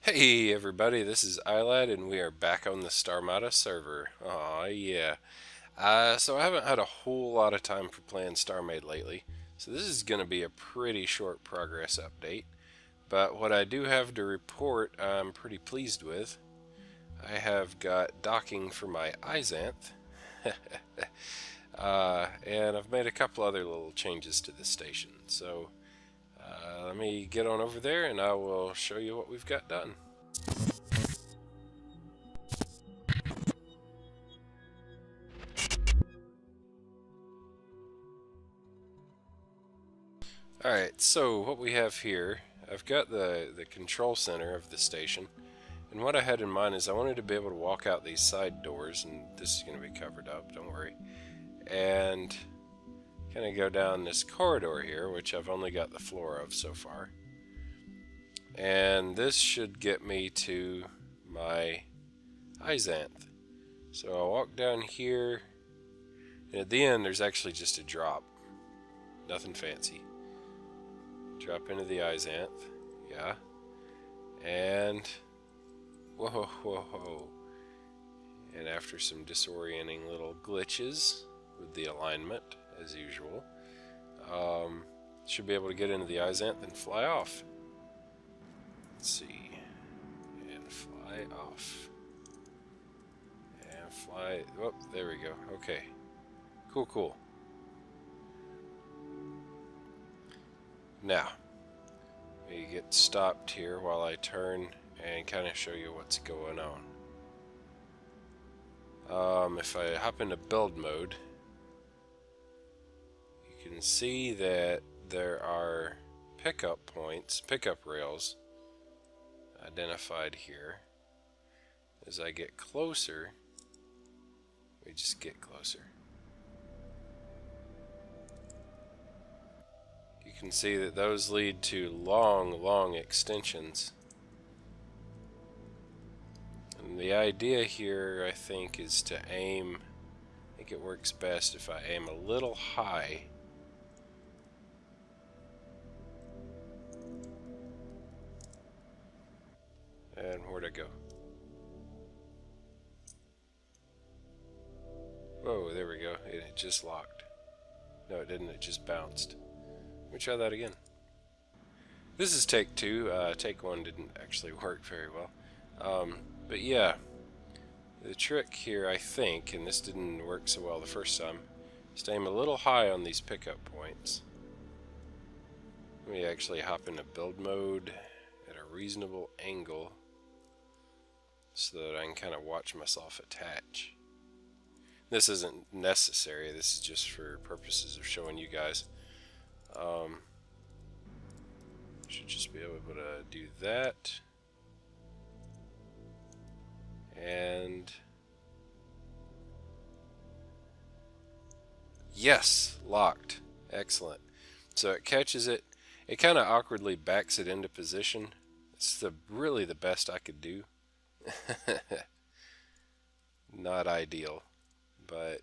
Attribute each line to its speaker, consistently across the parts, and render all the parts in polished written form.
Speaker 1: Hey everybody, this is Iylad and we are back on the Starmada server. Aw, yeah. So I haven't had a whole lot of time for playing StarMade lately, so this is going to be a pretty short progress update. But what I do have to report, I'm pretty pleased with. I have got docking for my Isanth, and I've made a couple other little changes to the station. So let me get on over there and I will show you what we've got done. Alright, so what we have here, I've got the control center of the station, and what I had in mind is I wanted to be able to walk out these side doors, and this is going to be covered up, don't worry, and kind of go down this corridor here, which I've only got the floor of so far, and this should get me to my Isanth. So I'll walk down here, and at the end there's actually just a drop, nothing fancy. Drop into the Isanth, yeah, and whoa, whoa, whoa. And after some disorienting little glitches with the alignment, as usual, should be able to get into the Isanth and fly off. Let's see, and fly off, and fly. Oh, there we go. Okay, cool, cool. Now, we get stopped here while I turn and kind of show you what's going on. If I hop into build mode, you can see that there are pickup points, pickup rails identified here. As I get closer, we just get closer. You can see that those lead to long, long extensions. And the idea here, I think, is to aim. I think it works best if I aim a little high. And where'd it go? Whoa, there we go. It just locked. No, it didn't. It just bounced. Let me try that again. This is take two. Take one didn't actually work very well. But yeah, the trick here, I think, and this didn't work so well the first time, is to aim a little high on these pickup points. Let me actually hop into build mode at a reasonable angle so that I can kind of watch myself attach. This isn't necessary, this is just for purposes of showing you guys. Should just be able to do that. And yes, locked. Excellent. So it catches it. It kind of awkwardly backs it into position. It's really the best I could do. Not ideal, but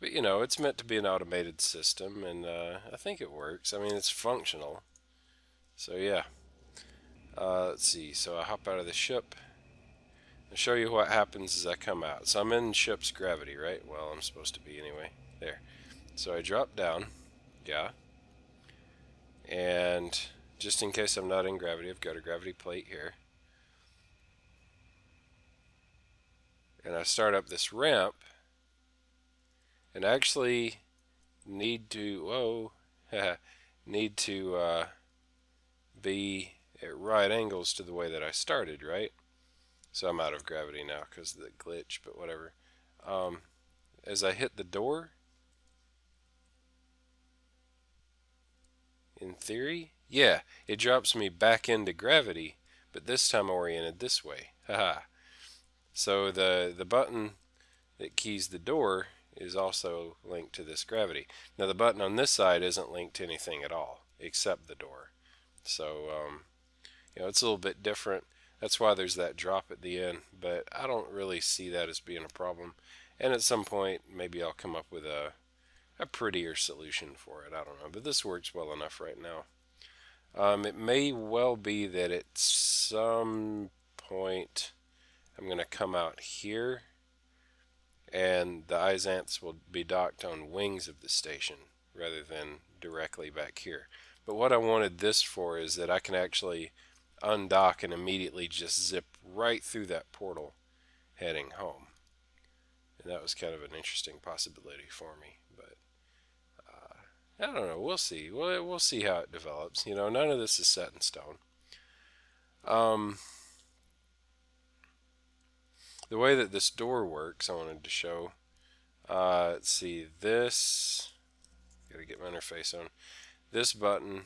Speaker 1: you know, it's meant to be an automated system, and I think it works. I mean, it's functional. So yeah. Let's see. So I hop out of the ship. I'll show you what happens as I come out. So I'm in ship's gravity, right? Well, I'm supposed to be anyway. There. So I drop down. Yeah. And just in case I'm not in gravity, I've got a gravity plate here. And I start up this ramp. And actually need to, whoa, need to be at right angles to the way that I started, right? So I'm out of gravity now because of the glitch, but whatever. As I hit the door, in theory, yeah, it drops me back into gravity, but this time oriented this way. Haha. So the button that keys the door is also linked to this gravity. Now the button on this side isn't linked to anything at all except the door. So you know, it's a little bit different. That's why there's that drop at the end, but I don't really see that as being a problem. And at some point, maybe I'll come up with a prettier solution for it. I don't know, but this works well enough right now. It may well be that at some point I'm going to come out here and the Isanths will be docked on wings of the station rather than directly back here. But what I wanted this for is that I can actually undock and immediately just zip right through that portal heading home. And that was kind of an interesting possibility for me. But I don't know. We'll see. We'll see how it develops. You know, none of this is set in stone. The way that this door works, I wanted to show. Let's see. This. Gotta get my interface on. This button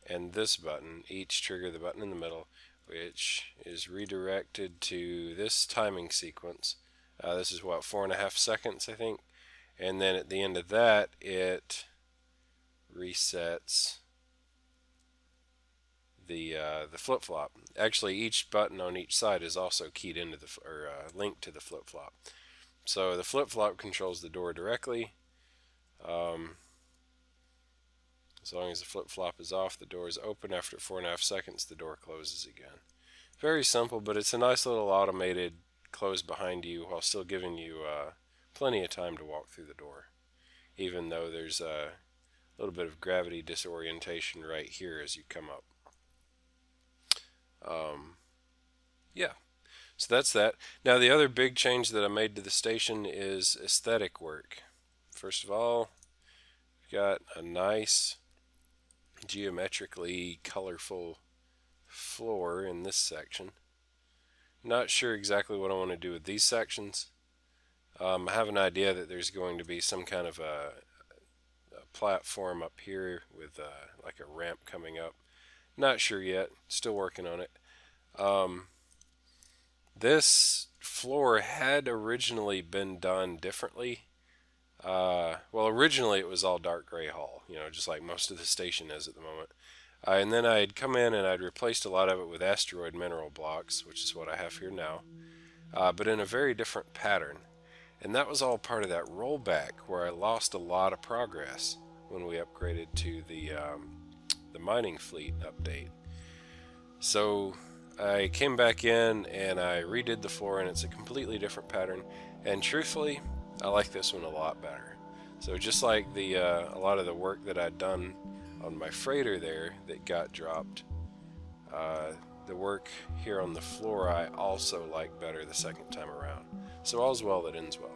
Speaker 1: and this button each trigger the button in the middle, which is redirected to this timing sequence. This is what, 4.5 seconds, I think. And then at the end of that, it resets the flip-flop. Actually, each button on each side is also keyed into the linked to the flip-flop. So the flip-flop controls the door directly. As long as the flip-flop is off, the door is open. After 4.5 seconds, the door closes again. Very simple, but it's a nice little automated close behind you while still giving you plenty of time to walk through the door, even though there's a little bit of gravity disorientation right here as you come up. Yeah, so that's that. Now the other big change that I made to the station is aesthetic work. First of all, we've got a nice geometrically colorful floor in this section. Not sure exactly what I want to do with these sections. I have an idea that there's going to be some kind of a platform up here with like a ramp coming up. Not sure yet, still working on it. This floor had originally been done differently. Well, originally it was all dark gray hull, you know, just like most of the station is at the moment. And then I'd come in and I'd replaced a lot of it with asteroid mineral blocks, which is what I have here now, but in a very different pattern. And that was all part of that rollback where I lost a lot of progress when we upgraded to the mining fleet update. So I came back in and I redid the floor, and it's a completely different pattern. And truthfully, I like this one a lot better. So just like the a lot of the work that I'd done on my freighter there that got dropped, the work here on the floor I also like better the second time around. So all's well that ends well.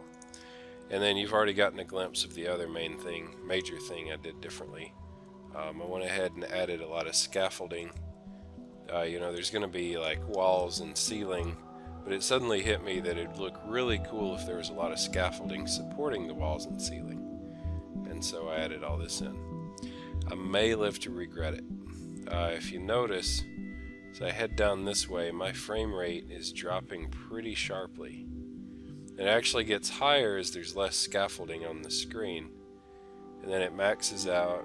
Speaker 1: And then you've already gotten a glimpse of the other major thing I did differently. I went ahead and added a lot of scaffolding. You know, there's going to be like walls and ceiling, but it suddenly hit me that it'd look really cool if there was a lot of scaffolding supporting the walls and ceiling. And so I added all this in. I may live to regret it. If you notice, as I head down this way, my frame rate is dropping pretty sharply. It actually gets higher as there's less scaffolding on the screen, and then it maxes out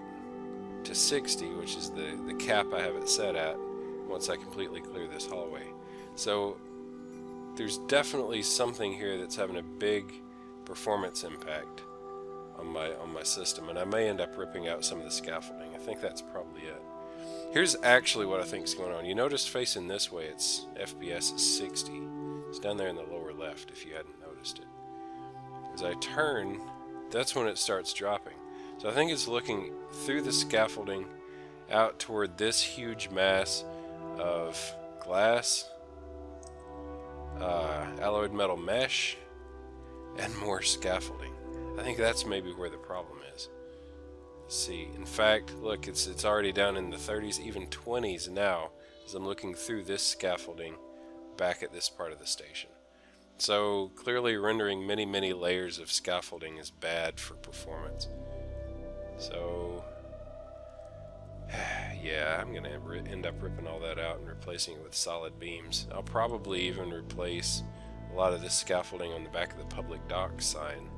Speaker 1: to 60, which is the cap I have it set at once I completely clear this hallway. So there's definitely something here that's having a big performance impact on my system, and I may end up ripping out some of the scaffolding. I think that's probably it. Here's actually what I think is going on. You notice facing this way, its FPS is 60. It's down there in the lower left if you hadn't noticed it. As I turn, that's when it starts dropping. So I think it's looking through the scaffolding out toward this huge mass of glass, alloyed metal mesh, and more scaffolding. I think that's maybe where the problem is. Let's see. In fact, look, it's already down in the 30s, even 20s now, as I'm looking through this scaffolding back at this part of the station. So clearly rendering many layers of scaffolding is bad for performance. So yeah, I'm gonna end up ripping all that out and replacing it with solid beams. I'll probably even replace a lot of this scaffolding on the back of the public dock sign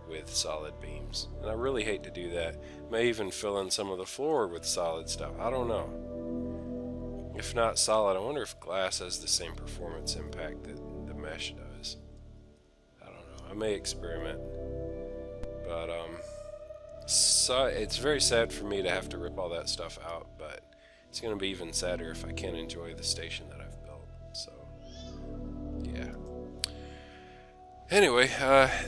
Speaker 1: with solid beams. And I really hate to do that. May even fill in some of the floor with solid stuff. I don't know. If not solid, I wonder if glass has the same performance impact that the mesh does. I don't know. I may experiment. But So it's very sad for me to have to rip all that stuff out, but it's going to be even sadder if I can't enjoy the station that I've built. So, yeah. Anyway,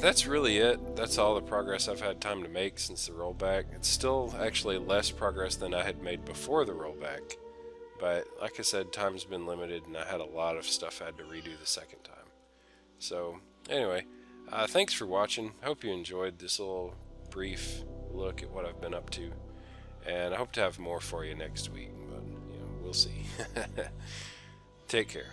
Speaker 1: that's really it. That's all the progress I've had time to make since the rollback. It's still actually less progress than I had made before the rollback. But like I said, time's been limited and I had a lot of stuff I had to redo the second time. So, anyway, thanks for watching. Hope you enjoyed this little brief look at what I've been up to. And I hope to have more for you next week, but we'll see. Take care.